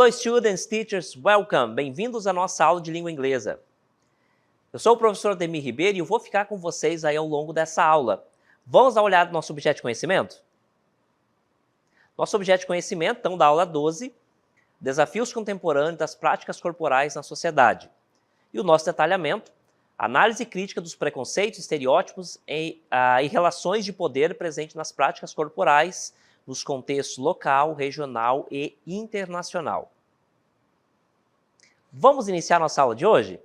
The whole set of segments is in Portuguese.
Hello students, teachers, welcome! Bem-vindos à nossa aula de língua inglesa. Eu sou o professor Ademir Ribeiro e eu vou ficar com vocês aí ao longo dessa aula. Vamos dar uma olhada no nosso objeto de conhecimento? Nosso objeto de conhecimento, então, da aula 12, Desafios Contemporâneos das Práticas Corporais na Sociedade. E o nosso detalhamento, análise crítica dos preconceitos, estereótipos e relações de poder presentes nas práticas corporais, nos contextos local, regional e internacional. Vamos iniciar nossa aula de hoje?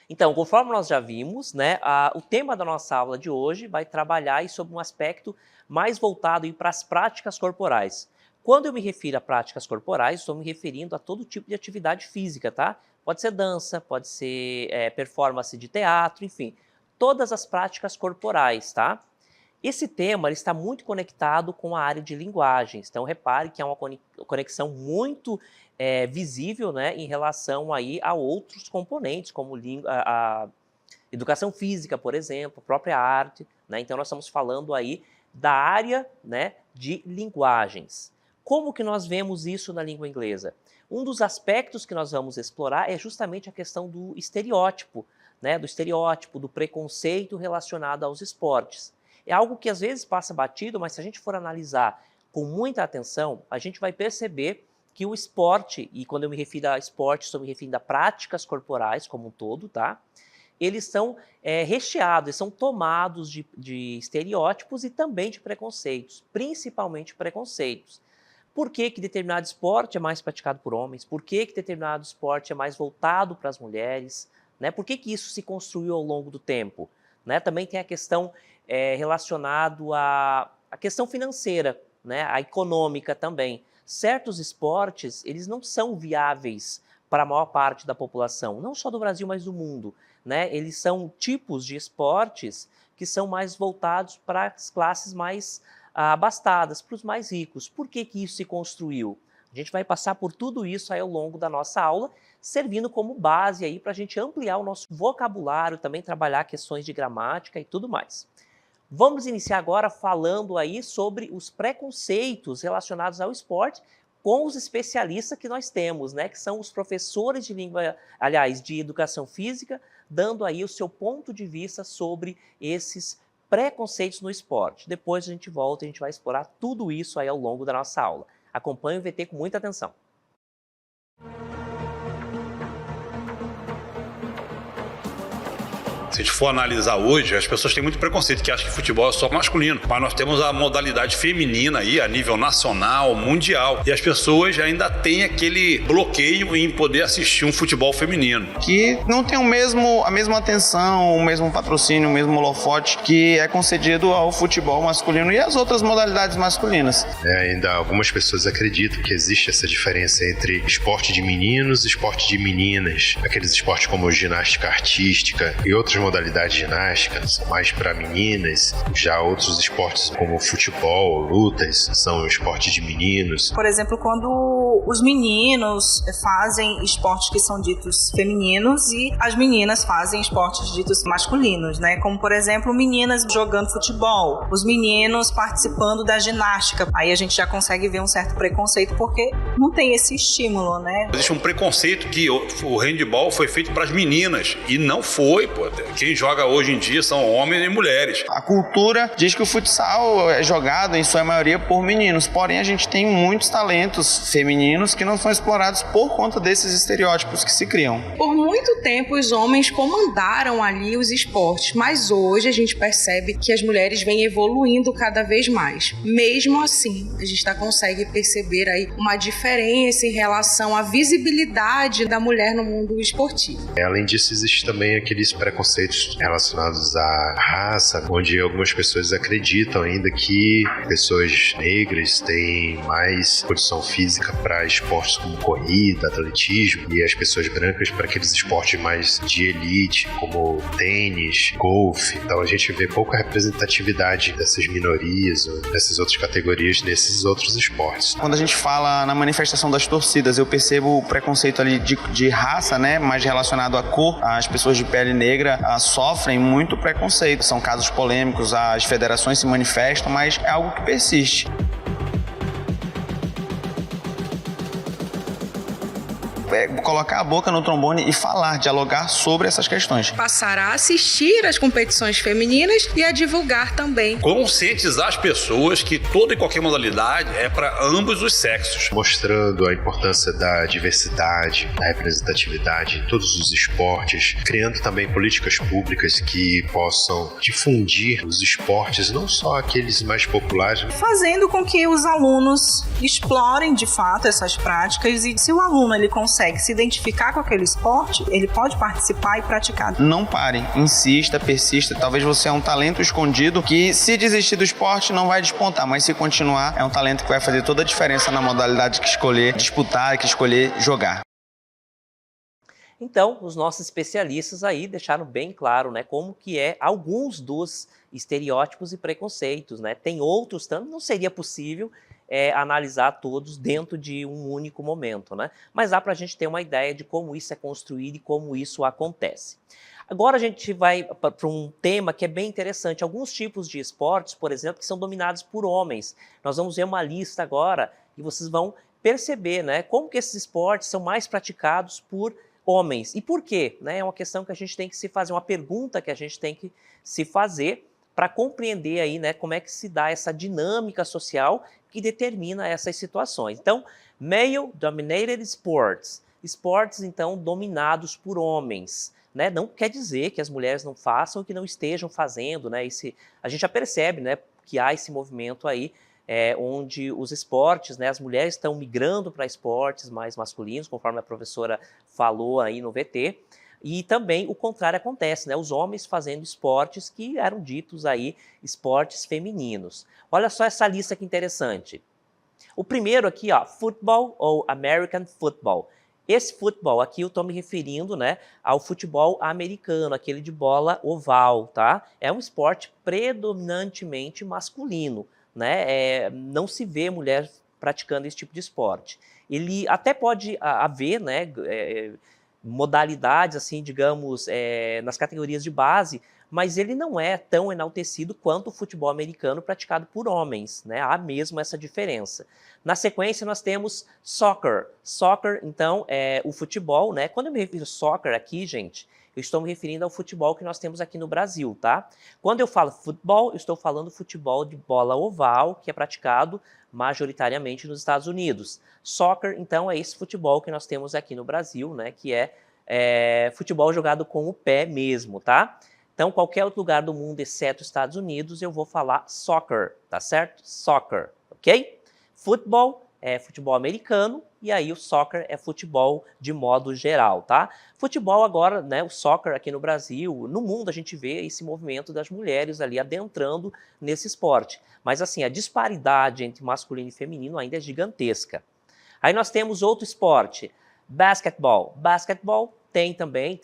Então, conforme nós já vimos, né, o tema da nossa aula de hoje vai trabalhar sobre um aspecto mais voltado para as práticas corporais. Quando eu me refiro a práticas corporais, estou me referindo a todo tipo de atividade física, tá? Pode ser dança, pode ser performance de teatro, enfim, todas as práticas corporais, tá? Esse tema ele está muito conectado com a área de linguagens, então repare que é uma conexão muito visível, né, em relação aí a outros componentes, como a educação física, por exemplo, a própria arte, né? Então nós estamos falando aí da área, né, de linguagens. Como que nós vemos isso na língua inglesa? Um dos aspectos que nós vamos explorar é justamente a questão do estereótipo, né, do preconceito relacionado aos esportes. É algo que às vezes passa batido, mas se a gente for analisar com muita atenção, a gente vai perceber que o esporte, e quando eu me refiro a esporte, estou me referindo a práticas corporais como um todo, tá? Eles são recheados, são tomados de estereótipos e também de preconceitos, principalmente preconceitos. Por que determinado esporte é mais praticado por homens? Por que determinado esporte é mais voltado para as mulheres? Né? Por que isso se construiu ao longo do tempo? Né? Também tem a questão relacionada à questão financeira, né? A econômica também. Certos esportes, eles não são viáveis para a maior parte da população, não só do Brasil, mas do mundo. Né? Eles são tipos de esportes que são mais voltados para as classes mais abastadas, para os mais ricos. Por que isso se construiu? A gente vai passar por tudo isso aí ao longo da nossa aula, servindo como base aí para a gente ampliar o nosso vocabulário, também trabalhar questões de gramática e tudo mais. Vamos iniciar agora falando aí sobre os preconceitos relacionados ao esporte com os especialistas que nós temos, né, que são os professores de de educação física, dando aí o seu ponto de vista sobre esses preconceitos no esporte. Depois a gente volta e a gente vai explorar tudo isso aí ao longo da nossa aula. Acompanhe o VT com muita atenção. Se a gente for analisar hoje, as pessoas têm muito preconceito, que acham que futebol é só masculino. Mas nós temos a modalidade feminina aí, a nível nacional, mundial. E as pessoas ainda têm aquele bloqueio em poder assistir um futebol feminino. Que não tem a mesma atenção, o mesmo patrocínio, o mesmo holofote que é concedido ao futebol masculino e às outras modalidades masculinas. Ainda algumas pessoas acreditam que existe essa diferença entre esporte de meninos e esporte de meninas. Aqueles esportes como ginástica artística e outras modalidades ginásticas são mais para meninas, já outros esportes como futebol, lutas, são esportes de meninos. Por exemplo, quando os meninos fazem esportes que são ditos femininos e as meninas fazem esportes ditos masculinos, né? Como, por exemplo, meninas jogando futebol, os meninos participando da ginástica. Aí a gente já consegue ver um certo preconceito porque não tem esse estímulo, né? Existe um preconceito que o handebol foi feito para as meninas e não foi, pô. Quem joga hoje em dia são homens e mulheres. A cultura diz que o futsal é jogado em sua maioria por meninos, porém a gente tem muitos talentos femininos que não são explorados por conta desses estereótipos que se criam. Por muito tempo os homens comandaram ali os esportes, mas hoje a gente percebe que as mulheres vêm evoluindo cada vez mais. Mesmo assim, a gente consegue perceber aí uma diferença em relação à visibilidade da mulher no mundo esportivo. Além disso, existe também aqueles preconceitos relacionados à raça, onde algumas pessoas acreditam ainda que pessoas negras têm mais condição física para para esportes como corrida, atletismo, e as pessoas brancas para aqueles esportes mais de elite, como tênis, golfe. Então a gente vê pouca representatividade dessas minorias ou dessas outras categorias nesses outros esportes. Quando a gente fala na manifestação das torcidas, eu percebo o preconceito ali de raça, né, mais relacionado à cor. As pessoas de pele negra sofrem muito preconceito. São casos polêmicos, as federações se manifestam, mas é algo que persiste. Colocar a boca no trombone e falar, dialogar sobre essas questões. Passar a assistir às competições femininas e a divulgar também. Conscientizar as pessoas que toda e qualquer modalidade é para ambos os sexos. Mostrando a importância da diversidade, da representatividade em todos os esportes, criando também políticas públicas que possam difundir os esportes, não só aqueles mais populares. Fazendo com que os alunos explorem de fato essas práticas, e se o aluno ele consegue se identificar com aquele esporte, ele pode participar e praticar. Não pare, insista, persista. Talvez você é um talento escondido que, se desistir do esporte, não vai despontar, mas se continuar, é um talento que vai fazer toda a diferença na modalidade que escolher disputar, que escolher jogar. Então, os nossos especialistas aí deixaram bem claro, né, como que é alguns dos estereótipos e preconceitos, né? Tem outros tanto, não seria possível analisar todos dentro de um único momento, né? Mas dá para a gente ter uma ideia de como isso é construído e como isso acontece. Agora a gente vai para um tema que é bem interessante. Alguns tipos de esportes, por exemplo, que são dominados por homens. Nós vamos ver uma lista agora e vocês vão perceber, né, como que esses esportes são mais praticados por homens. E por quê? Né? É uma questão que a gente tem que se fazer, uma pergunta que a gente tem que se fazer para compreender aí, né, como é que se dá essa dinâmica social que determina essas situações. Então, male-dominated sports. Esportes, então, dominados por homens. Né? Não quer dizer que as mulheres não façam, que não estejam fazendo. Né? A gente já percebe, né, que há esse movimento aí, onde os esportes, né, as mulheres estão migrando para esportes mais masculinos, conforme a professora falou aí no VT, e também o contrário acontece, né, os homens fazendo esportes que eram ditos aí esportes femininos. Olha só essa lista que interessante. O primeiro aqui, ó, futebol ou American Football. Esse futebol aqui eu estou me referindo, né, ao futebol americano, aquele de bola oval, tá? É um esporte predominantemente masculino. Né? Não se vê mulher praticando esse tipo de esporte. Ele até pode haver, né, modalidades, assim, digamos, nas categorias de base, mas ele não é tão enaltecido quanto o futebol americano praticado por homens. Né? Há mesmo essa diferença. Na sequência, nós temos soccer. Soccer, então, é o futebol. Né? Quando eu me refiro soccer aqui, gente, eu estou me referindo ao futebol que nós temos aqui no Brasil, tá? Quando eu falo futebol, eu estou falando futebol de bola oval, que é praticado majoritariamente nos Estados Unidos. Soccer, então, é esse futebol que nós temos aqui no Brasil, né? Que é futebol jogado com o pé mesmo, tá? Então, qualquer outro lugar do mundo, exceto os Estados Unidos, eu vou falar soccer, tá certo? Soccer, ok? Futebol é futebol americano, e aí o soccer é futebol de modo geral, tá? Futebol agora, né, o soccer aqui no Brasil, no mundo a gente vê esse movimento das mulheres ali adentrando nesse esporte. Mas assim, a disparidade entre masculino e feminino ainda é gigantesca. Aí nós temos outro esporte, basquetebol. Basquetebol tem também,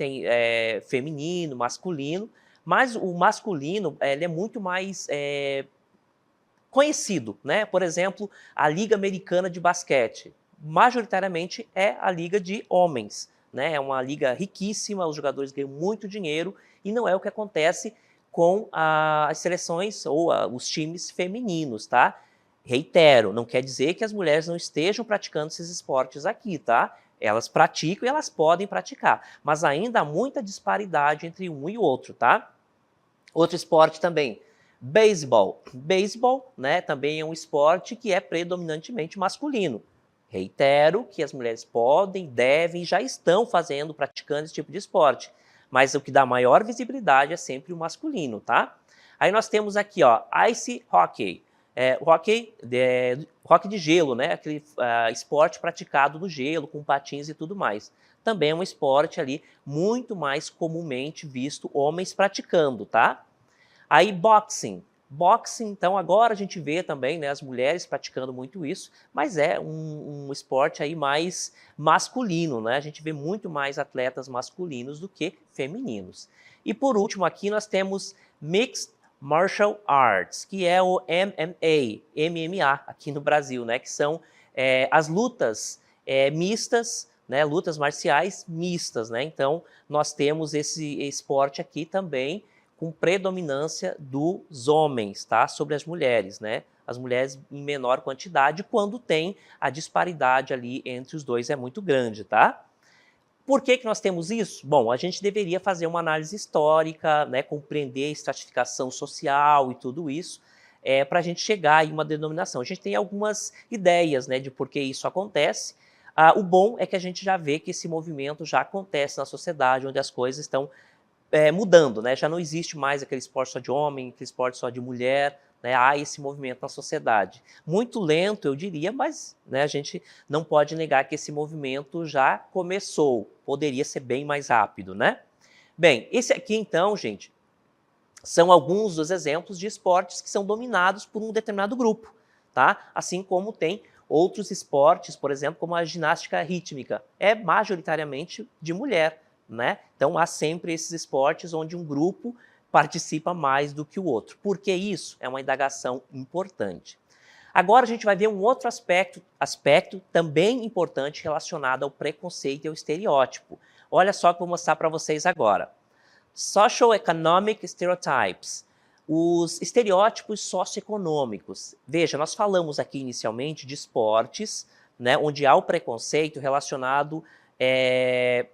feminino, masculino, mas o masculino ele é muito mais conhecido, né? Por exemplo, a Liga Americana de Basquete, majoritariamente é a liga de homens, né? É uma liga riquíssima, os jogadores ganham muito dinheiro e não é o que acontece com as seleções ou os times femininos, tá? Reitero, não quer dizer que as mulheres não estejam praticando esses esportes aqui, tá? Elas praticam e elas podem praticar, mas ainda há muita disparidade entre um e o outro, tá? Outro esporte também, beisebol. Beisebol, né, também é um esporte que é predominantemente masculino. Reitero que as mulheres podem, devem e já estão praticando esse tipo de esporte. Mas o que dá maior visibilidade é sempre o masculino, tá? Aí nós temos aqui, ó, ice hockey. Hockey de gelo, né? Aquele esporte praticado no gelo, com patins e tudo mais. Também é um esporte ali muito mais comumente visto homens praticando, tá? Aí boxing. Boxing, então, agora a gente vê também, né, as mulheres praticando muito isso, mas é um esporte aí mais masculino, né? A gente vê muito mais atletas masculinos do que femininos. E por último aqui nós temos Mixed Martial Arts, que é o MMA aqui no Brasil, né? Que são as lutas mistas, né? Lutas marciais mistas, né? Então nós temos esse esporte aqui também com predominância dos homens, tá? Sobre as mulheres, né? As mulheres em menor quantidade, quando tem a disparidade ali entre os dois é muito grande, tá? Por que nós temos isso? Bom, a gente deveria fazer uma análise histórica, né? Compreender a estratificação social e tudo isso, para a gente chegar em uma denominação. A gente tem algumas ideias, né, de por que isso acontece. O bom é que a gente já vê que esse movimento já acontece na sociedade, onde as coisas estão mudando, né? Já não existe mais aquele esporte só de homem, aquele esporte só de mulher, né? Há esse movimento na sociedade. Muito lento, eu diria, mas, né, a gente não pode negar que esse movimento já começou. Poderia ser bem mais rápido, né? Bem, esse aqui então, gente, são alguns dos exemplos de esportes que são dominados por um determinado grupo, tá? Assim como tem outros esportes, por exemplo, como a ginástica rítmica, é majoritariamente de mulher, né? Então há sempre esses esportes onde um grupo participa mais do que o outro. Por que isso? É uma indagação importante. Agora a gente vai ver um outro aspecto também importante relacionado ao preconceito e ao estereótipo. Olha só o que eu vou mostrar para vocês agora. Socioeconomic Stereotypes. Os estereótipos socioeconômicos. Veja, nós falamos aqui inicialmente de esportes, né, onde há o preconceito relacionado,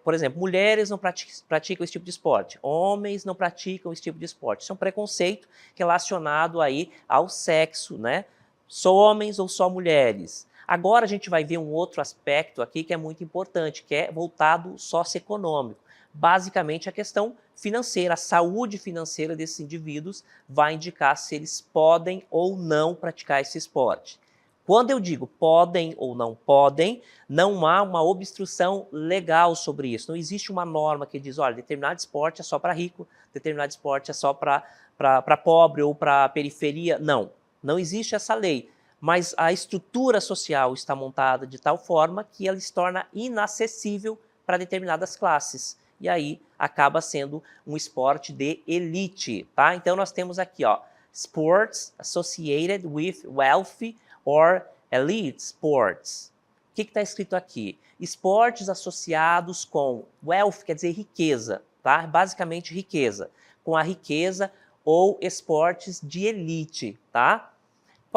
por exemplo, mulheres não praticam esse tipo de esporte, homens não praticam esse tipo de esporte. Isso é um preconceito relacionado aí ao sexo, né? Só homens ou só mulheres. Agora a gente vai ver um outro aspecto aqui que é muito importante, que é voltado socioeconômico. Basicamente a questão financeira, a saúde financeira desses indivíduos vai indicar se eles podem ou não praticar esse esporte. Quando eu digo podem ou não podem, não há uma obstrução legal sobre isso. Não existe uma norma que diz, olha, determinado esporte é só para rico, determinado esporte é só para pobre ou para periferia. Não, não existe essa lei. Mas a estrutura social está montada de tal forma que ela se torna inacessível para determinadas classes. E aí acaba sendo um esporte de elite, tá? Então nós temos aqui, ó, sports associated with wealthy or elite sports. O que está escrito aqui? Esportes associados com wealth, quer dizer riqueza, tá? Basicamente riqueza. Com a riqueza ou esportes de elite, tá?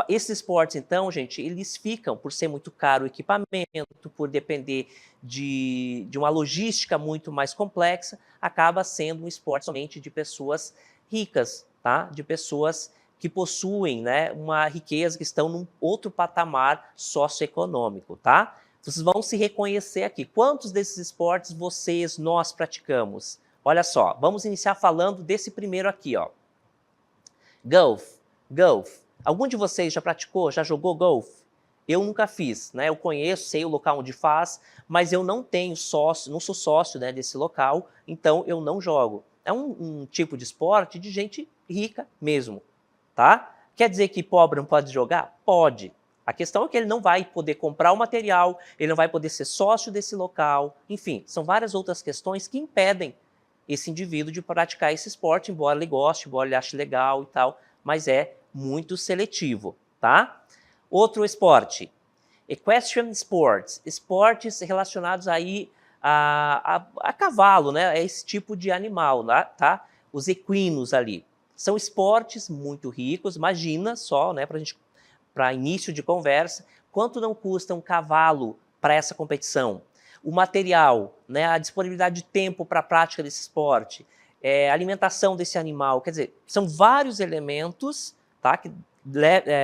Esses esportes, então, gente, eles ficam, por ser muito caro o equipamento, por depender de uma logística muito mais complexa, acaba sendo um esporte somente de pessoas ricas, tá? De pessoas que possuem, né, uma riqueza, que estão num outro patamar socioeconômico, tá? Vocês vão se reconhecer aqui. Quantos desses esportes nós praticamos? Olha só, vamos iniciar falando desse primeiro aqui, ó. Golf. Algum de vocês já praticou, já jogou golfe? Eu nunca fiz, né? Eu conheço, sei o local onde faz, mas eu não tenho sócio, não sou sócio, né, desse local, então eu não jogo. É um tipo de esporte de gente rica mesmo, tá? Quer dizer que pobre não pode jogar? Pode. A questão é que ele não vai poder comprar o material, ele não vai poder ser sócio desse local, enfim, são várias outras questões que impedem esse indivíduo de praticar esse esporte, embora ele goste, embora ele ache legal e tal, mas é muito seletivo, tá? Outro esporte, equestrian sports, esportes relacionados aí a cavalo, né? É esse tipo de animal, tá? Os equinos ali. São esportes muito ricos, imagina só, né, para início de conversa, quanto não custa um cavalo para essa competição? O material, né, a disponibilidade de tempo para a prática desse esporte, a alimentação desse animal, quer dizer, são vários elementos, tá, que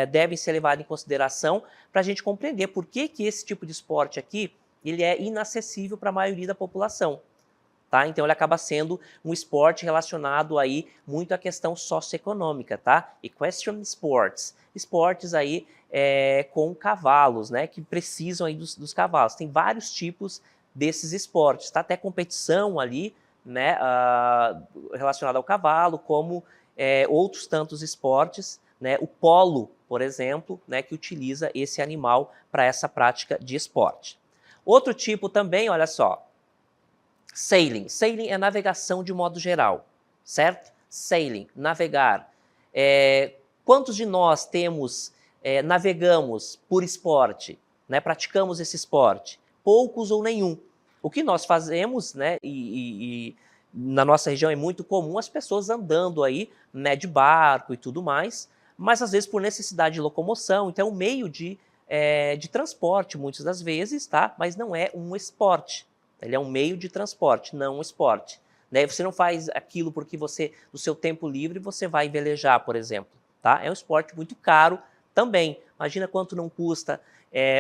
devem ser levados em consideração para a gente compreender por que esse tipo de esporte aqui ele é inacessível para a maioria da população. Tá? Então ele acaba sendo um esporte relacionado aí muito à questão socioeconômica, tá? Equestrian sports, esportes aí com cavalos, né? Que precisam aí dos cavalos. Tem vários tipos desses esportes, tá? Até competição ali, né? Relacionada ao cavalo, como outros tantos esportes, né? O polo, por exemplo, né, que utiliza esse animal para essa prática de esporte. Outro tipo também, olha só, sailing. Sailing é navegação de modo geral, certo? Sailing, navegar. Quantos de nós navegamos por esporte, né? Praticamos esse esporte? Poucos ou nenhum. O que nós fazemos, né, e na nossa região é muito comum as pessoas andando aí, né, de barco e tudo mais, mas às vezes por necessidade de locomoção, então é um meio de transporte muitas das vezes, tá? Mas não é um esporte. Ele é um meio de transporte, não um esporte. Né? Você não faz aquilo porque você, no seu tempo livre, você vai velejar, por exemplo. Tá? É um esporte muito caro também. Imagina quanto não custa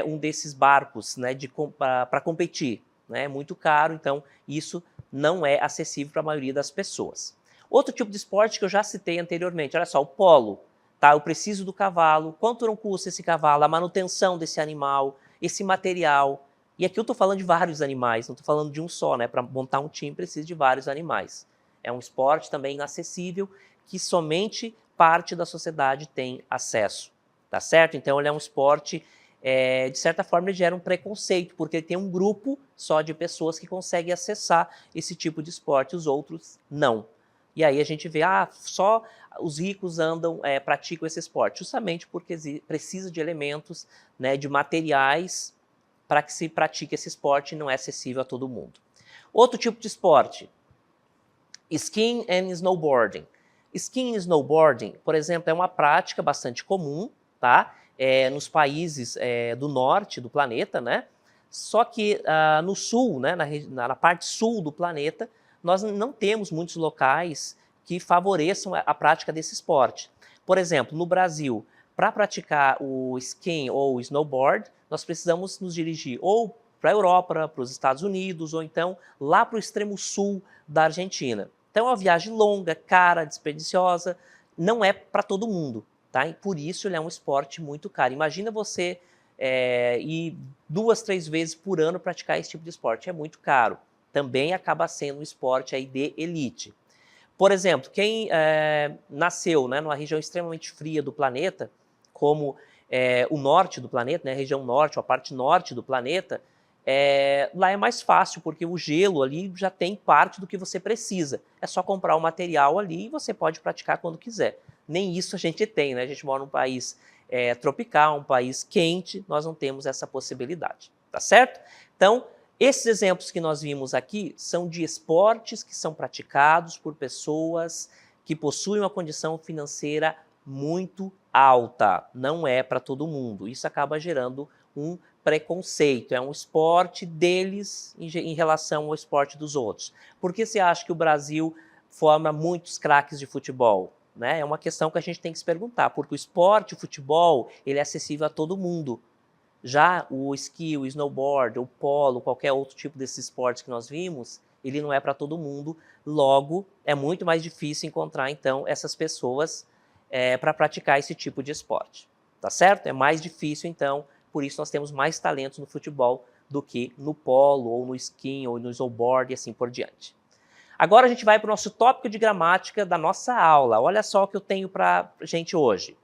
um desses barcos, né, para competir. Né? É muito caro, então isso não é acessível para a maioria das pessoas. Outro tipo de esporte que eu já citei anteriormente, olha só, o polo. Tá? Eu preciso do cavalo, quanto não custa esse cavalo, a manutenção desse animal, esse material. E aqui eu estou falando de vários animais, não estou falando de um só, né? Para montar um time precisa de vários animais. É um esporte também inacessível que somente parte da sociedade tem acesso, tá certo? Então ele é um esporte, de certa forma ele gera um preconceito, porque ele tem um grupo só de pessoas que conseguem acessar esse tipo de esporte, os outros não. E aí a gente vê, só os ricos praticam esse esporte, justamente porque precisa de elementos, né, de materiais para que se pratique esse esporte e não é acessível a todo mundo. Outro tipo de esporte, skiing and snowboarding. Skiing e snowboarding, por exemplo, é uma prática bastante comum, tá? Nos países do norte do planeta, né? Só que no sul, né, na parte sul do planeta, nós não temos muitos locais que favoreçam a prática desse esporte. Por exemplo, no Brasil, para praticar o skiing ou o snowboard, nós precisamos nos dirigir ou para a Europa, para os Estados Unidos, ou então lá para o extremo sul da Argentina. Então é uma viagem longa, cara, desperdiciosa, não é para todo mundo, tá? E por isso ele é um esporte muito caro. Imagina você ir 2, 3 vezes por ano praticar esse tipo de esporte, é muito caro. Também acaba sendo um esporte aí de elite. Por exemplo, quem nasceu, né, numa região extremamente fria do planeta, como o norte do planeta, né, a região norte, ou a parte norte do planeta, lá é mais fácil, porque o gelo ali já tem parte do que você precisa. É só comprar o material ali e você pode praticar quando quiser. Nem isso a gente tem, né? A gente mora num país tropical, um país quente, nós não temos essa possibilidade, tá certo? Então, esses exemplos que nós vimos aqui são de esportes que são praticados por pessoas que possuem uma condição financeira muito alta. Não é para todo mundo. Isso acaba gerando um preconceito. É um esporte deles em relação ao esporte dos outros. Por que você acha que o Brasil forma muitos craques de futebol? Né? É uma questão que a gente tem que se perguntar, porque o esporte, o futebol, ele é acessível a todo mundo. Já o esqui, o snowboard, o polo, qualquer outro tipo desses esportes que nós vimos, ele não é para todo mundo, logo é muito mais difícil encontrar então essas pessoas para praticar esse tipo de esporte, tá certo? É mais difícil então, por isso nós temos mais talentos no futebol do que no polo, ou no esqui, ou no snowboard e assim por diante. Agora a gente vai para o nosso tópico de gramática da nossa aula. Olha só o que eu tenho para a gente hoje.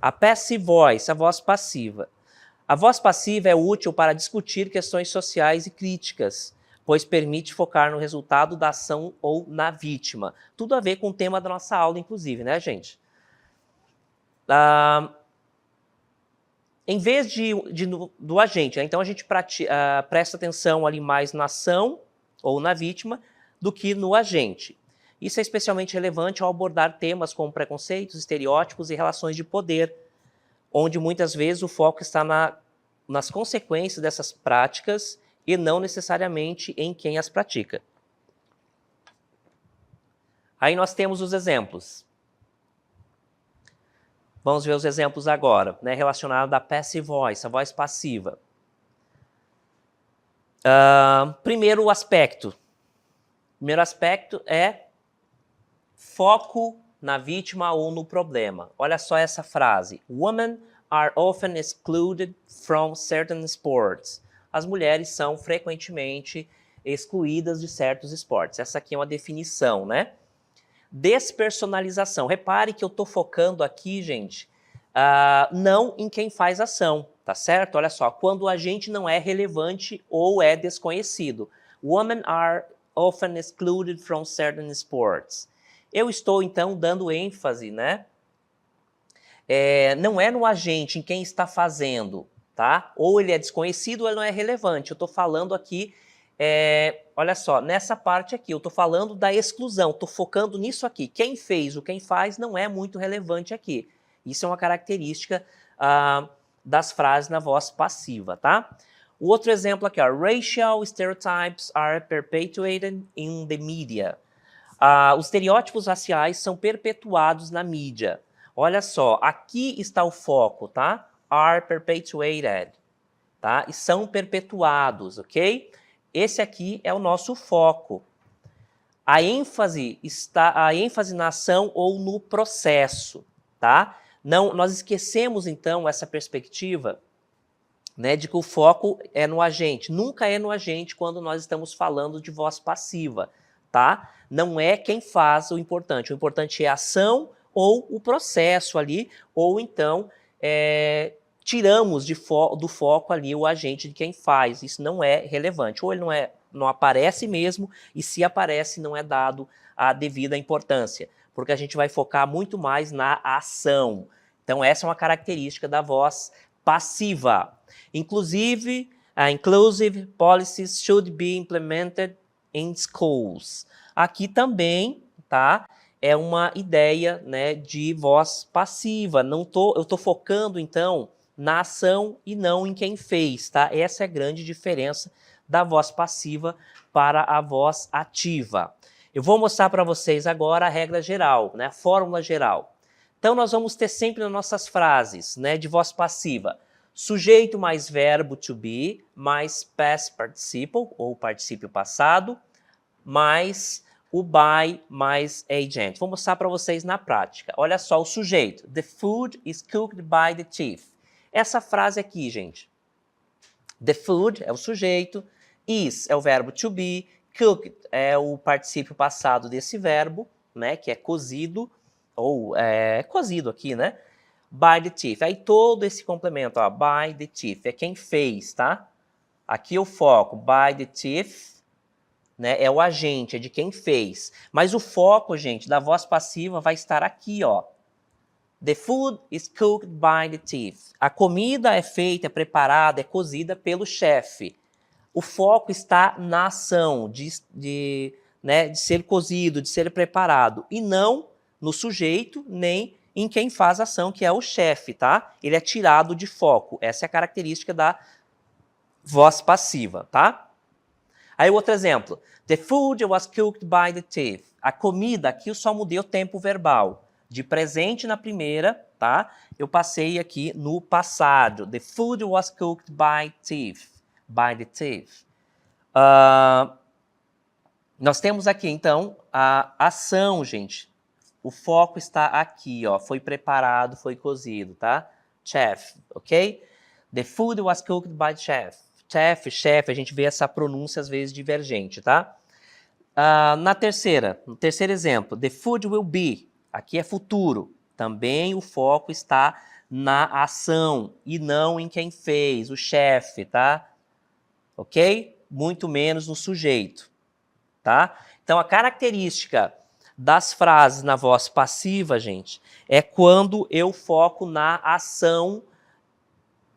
A passive voice, a voz passiva. A voz passiva é útil para discutir questões sociais e críticas, pois permite focar no resultado da ação ou na vítima. Tudo a ver com o tema da nossa aula, inclusive, né, gente? Em vez do agente, né? Então a gente presta atenção ali mais na ação ou na vítima do que no agente. Isso é especialmente relevante ao abordar temas como preconceitos, estereótipos e relações de poder, onde muitas vezes o foco está nas consequências dessas práticas e não necessariamente em quem as pratica. Aí nós temos os exemplos. Vamos ver os exemplos agora, né, relacionados à passive voice, a voz passiva. Primeiro aspecto. Primeiro aspecto é foco na vítima ou no problema. Olha só essa frase. Women are often excluded from certain sports. As mulheres são frequentemente excluídas de certos esportes. Essa aqui é uma definição, né? Despersonalização. Repare que eu estou focando aqui, gente, não em quem faz ação, tá certo? Olha só, quando o agente não é relevante ou é desconhecido. Women are often excluded from certain sports. Eu estou, então, dando ênfase, né? Não é no agente, em quem está fazendo, tá? Ou ele é desconhecido ou ele não é relevante. Eu estou falando aqui, olha só, nessa parte aqui, eu estou falando da exclusão, estou focando nisso aqui. Quem fez, o quem faz não é muito relevante aqui. Isso é uma característica das frases na voz passiva, tá? O outro exemplo aqui, ó, racial stereotypes are perpetuated in the media. Os estereótipos raciais são perpetuados na mídia. Olha só, aqui está o foco, tá? Are perpetuated, tá? E são perpetuados, ok? Esse aqui é o nosso foco. A ênfase na ação ou no processo, tá? Não, nós esquecemos, então, essa perspectiva, né, de que o foco é no agente. Nunca é no agente quando nós estamos falando de voz passiva, tá? Não é quem faz o importante é a ação ou o processo ali, ou então tiramos do foco ali o agente de quem faz. Isso não é relevante. Ou ele não aparece mesmo, e se aparece não é dado a devida importância, porque a gente vai focar muito mais na ação. Então essa é uma característica da voz passiva. Inclusive policies should be implemented in schools. Aqui também, tá? É uma ideia, né, de voz passiva. Eu estou focando, então, na ação e não em quem fez, tá? Essa é a grande diferença da voz passiva para a voz ativa. Eu vou mostrar para vocês agora a regra geral, né, a fórmula geral. Então, nós vamos ter sempre nas nossas frases, né, de voz passiva, sujeito mais verbo to be, mais past participle, ou particípio passado, mais o by, mais agent. Vou mostrar para vocês na prática. Olha só o sujeito. The food is cooked by the chief. Essa frase aqui, gente. The food é o sujeito, is é o verbo to be, cooked é o particípio passado desse verbo, né, que é cozido, ou cozido aqui, né? By the chief. Aí todo esse complemento, ó, by the chief, é quem fez, tá? Aqui o foco, by the chief, né, é o agente, é de quem fez. Mas o foco, gente, da voz passiva vai estar aqui, ó. The food is cooked by the chief. A comida é feita, é preparada, é cozida pelo chefe. O foco está na ação, de ser cozido, de ser preparado, e não no sujeito, nem em quem faz a ação, que é o chefe, tá? Ele é tirado de foco. Essa é a característica da voz passiva, tá? Aí outro exemplo. The food was cooked by the chief. A comida, aqui eu só mudei o tempo verbal. De presente na primeira, tá? Eu passei aqui no passado. The food was cooked by chief. By the chief. Nós temos aqui, então, a ação, gente. O foco está aqui, ó. Foi preparado, foi cozido, tá? Chef, ok? The food was cooked by chef. Chef, a gente vê essa pronúncia às vezes divergente, tá? No terceiro exemplo, the food will be. Aqui é futuro. Também o foco está na ação e não em quem fez, o chefe, tá? Ok? Muito menos no sujeito, tá? Então, a característica das frases na voz passiva, gente, é quando eu foco na ação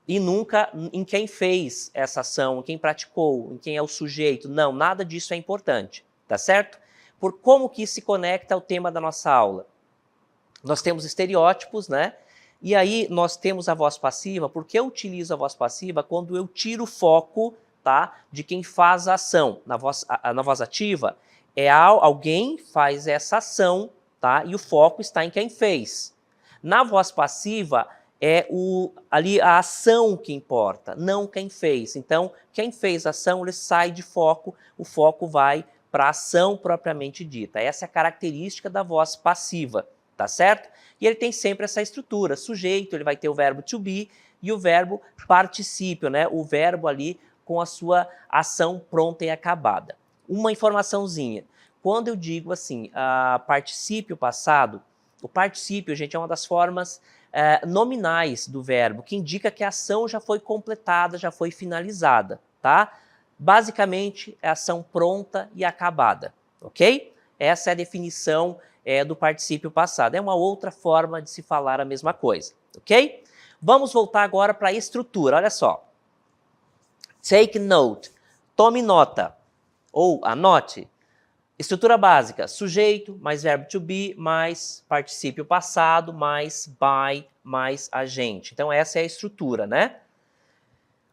e nunca em quem fez essa ação, em quem praticou, em quem é o sujeito. Não, nada disso é importante, tá certo? Por como que isso se conecta ao tema da nossa aula? Nós temos estereótipos, né? E aí nós temos a voz passiva. Por que eu utilizo a voz passiva? Quando eu tiro o foco, tá, de quem faz a ação. Na voz ativa, alguém faz essa ação, tá? E o foco está em quem fez. Na voz passiva, ali a ação que importa, não quem fez. Então, quem fez a ação, ele sai de foco, o foco vai para a ação propriamente dita. Essa é a característica da voz passiva, tá certo? E ele tem sempre essa estrutura. Sujeito, ele vai ter o verbo to be e o verbo particípio, né? O verbo ali com a sua ação pronta e acabada. Uma informaçãozinha. quando eu digo assim, particípio passado, o particípio, gente, é uma das formas nominais do verbo, que indica que a ação já foi completada, já foi finalizada, tá? Basicamente, é ação pronta e acabada, ok? Essa é a definição do particípio passado. É uma outra forma de se falar a mesma coisa, ok? Vamos voltar agora para a estrutura, olha só. Take note, tome nota, ou anote. Estrutura básica, sujeito, mais verbo to be, mais particípio passado, mais by, mais agente. Então essa é a estrutura, né?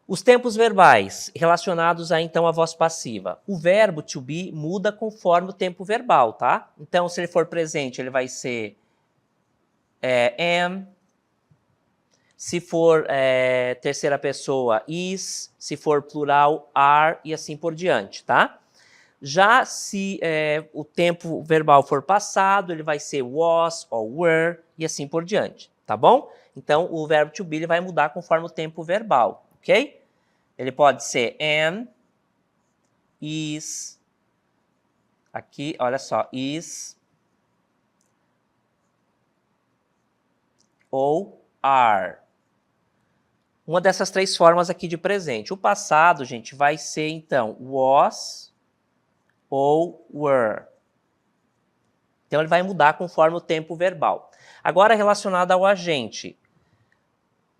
Os tempos verbais relacionados a, então, a voz passiva. O verbo to be muda conforme o tempo verbal, tá? Então, se ele for presente, ele vai ser am. Se for terceira pessoa, is. Se for plural, are, e assim por diante, tá? Já se o tempo verbal for passado, ele vai ser was ou were, e assim por diante, tá bom? Então, o verbo to be ele vai mudar conforme o tempo verbal, ok? Ele pode ser am, is, aqui, olha só, is, ou are. Uma dessas três formas aqui de presente. O passado, gente, vai ser, então, was ou were. Então, ele vai mudar conforme o tempo verbal. Agora, relacionado ao agente.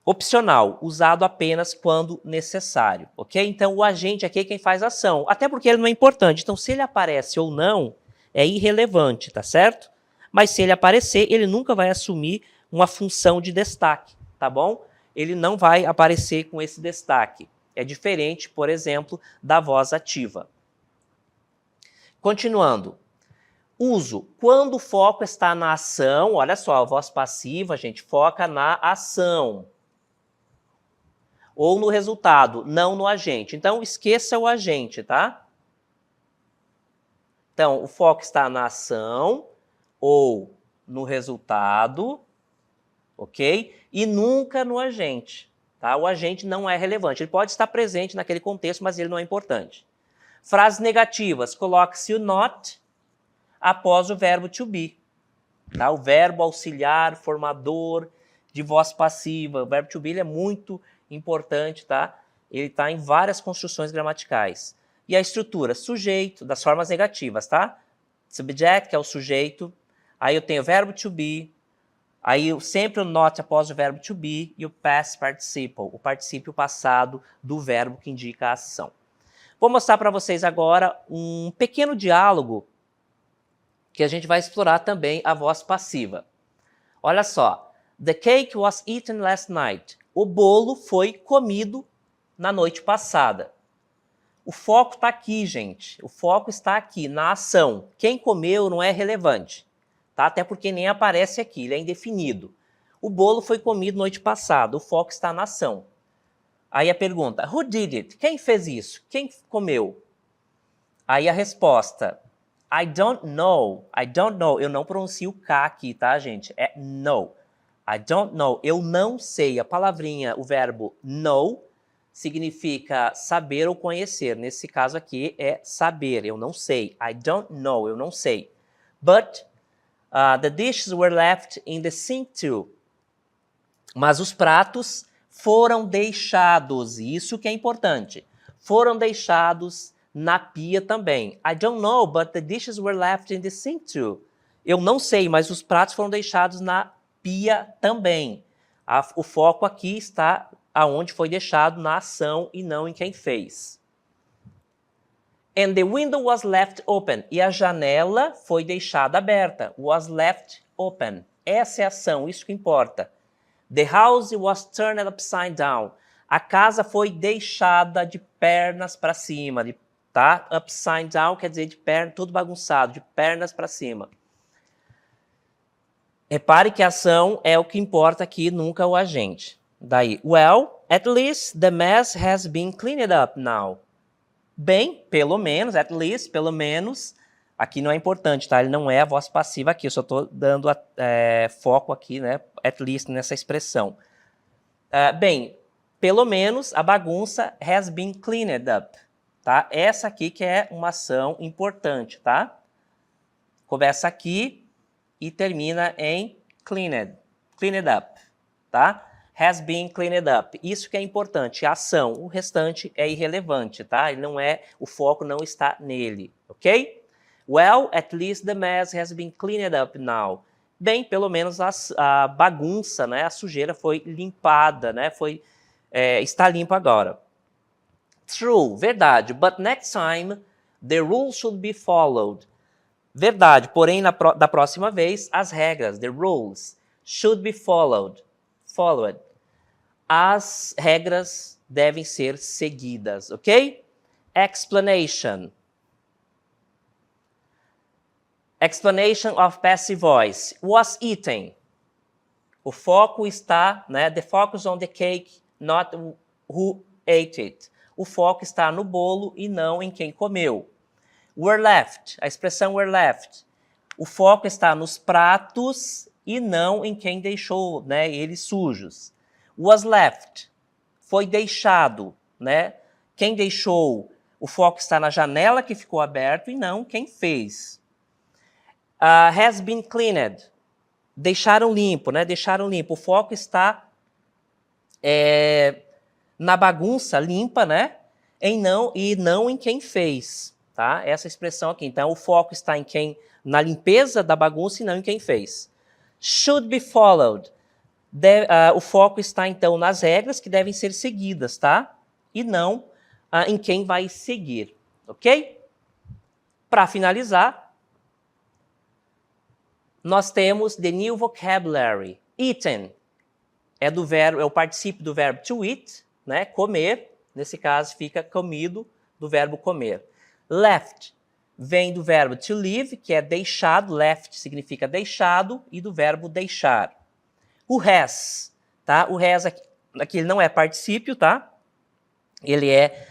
Opcional, usado apenas quando necessário, ok? Então, o agente aqui é quem faz a ação, até porque ele não é importante. Então, se ele aparece ou não, é irrelevante, tá certo? Mas se ele aparecer, ele nunca vai assumir uma função de destaque, tá bom? Ele não vai aparecer com esse destaque. É diferente, por exemplo, da voz ativa. Continuando. Uso. Quando o foco está na ação, olha só, a voz passiva, gente, foca na ação. Ou no resultado, não no agente. Então, esqueça o agente, tá? Então, o foco está na ação ou no resultado, ok? E nunca no agente, tá? O agente não é relevante. Ele pode estar presente naquele contexto, mas ele não é importante. Frases negativas. Coloque-se o not após o verbo to be. Tá? O verbo auxiliar, formador de voz passiva. O verbo to be ele é muito importante, tá? Ele está em várias construções gramaticais. E a estrutura, sujeito, das formas negativas, tá? Subject, que é o sujeito. Aí eu tenho o verbo to be. Aí sempre o not após o verbo to be. E o past participle, o particípio passado do verbo que indica a ação. Vou mostrar para vocês agora um pequeno diálogo que a gente vai explorar também a voz passiva. Olha só. The cake was eaten last night. O bolo foi comido na noite passada. O foco está aqui, gente. O foco está aqui, na ação. Quem comeu não é relevante, tá? Até porque nem aparece aqui, ele é indefinido. O bolo foi comido noite passada. O foco está na ação. Aí a pergunta, who did it? Quem fez isso? Quem comeu? Aí a resposta, I don't know. I don't know. Eu não pronuncio o K aqui, tá, gente? É know. I don't know. Eu não sei. A palavrinha, o verbo know, significa saber ou conhecer. Nesse caso aqui é saber. Eu não sei. I don't know. Eu não sei. But the dishes were left in the sink too. Mas os pratos foram deixados. Isso que é importante. Foram deixados na pia também. I don't know, but the dishes were left in the sink too. Eu não sei, mas os pratos foram deixados na pia também. O foco aqui está aonde foi deixado, na ação e não em quem fez. And the window was left open. E a janela foi deixada aberta. Was left open. Essa é a ação, isso que importa. The house was turned upside down. A casa foi deixada de pernas para cima. Tá? Upside down quer dizer de perna, tudo bagunçado, de pernas para cima. Repare que a ação é o que importa aqui, nunca o agente. Daí, well, at least the mess has been cleaned up now. Bem, pelo menos, at least, pelo menos, aqui não é importante, tá? Ele não é a voz passiva aqui, eu só estou dando foco aqui, né? At least, nessa expressão. Bem, pelo menos a bagunça has been cleaned up, tá? Essa aqui que é uma ação importante, tá? Começa aqui e termina em cleaned up, tá? Has been cleaned up. Isso que é importante, a ação. O restante é irrelevante, tá? Ele não é, o foco não está nele, ok? Well, at least the mess has been cleaned up now. Bem, pelo menos a bagunça, né, a sujeira foi limpada, né, está limpa agora. True, verdade, but next time the rules should be followed. Verdade, porém da próxima vez as regras, the rules, should be followed. As regras devem ser seguidas, ok? Explanation. Explanation of passive voice. Was eaten. O foco está, né? The focus on the cake, not who ate it. O foco está no bolo e não em quem comeu. Were left. A expressão were left. O foco está nos pratos e não em quem deixou, né? Eles sujos. Was left. Foi deixado, né? Quem deixou, o foco está na janela que ficou aberto e não quem fez. Has been cleaned. Deixaram limpo, né? Deixaram limpo. O foco está na bagunça limpa, né? E não em quem fez, tá? Essa expressão aqui. Então, o foco está na limpeza da bagunça e não em quem fez. Should be followed. O foco está, então, nas regras que devem ser seguidas, tá? E não em quem vai seguir, ok? Para finalizar, nós temos the new vocabulary. Eaten é o particípio do verbo to eat, né? Comer. Nesse caso, fica comido, do verbo comer. Left vem do verbo to leave, que é deixado. Left significa deixado, e do verbo deixar. O has, tá? O has aqui ele não é particípio, tá? Ele é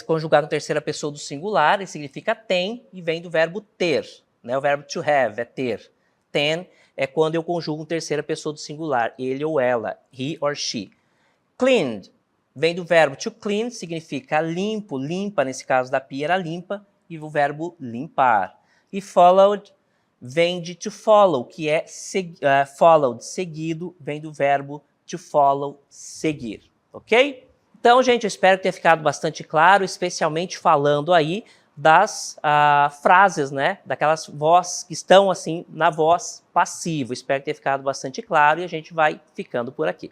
conjugado na terceira pessoa do singular, ele significa tem, e vem do verbo ter, né? O verbo to have é ter. Ten é quando eu conjugo terceira pessoa do singular, ele ou ela, he or she. Cleaned vem do verbo to clean, significa limpo, limpa, nesse caso da pia era limpa, e o verbo limpar. E followed vem de to follow, que é followed, seguido, vem do verbo to follow, seguir, ok? Então, gente, eu espero ter ficado bastante claro, especialmente falando aí das frases, né, daquelas vozes que estão assim na voz passiva. Espero ter ficado bastante claro e a gente vai ficando por aqui.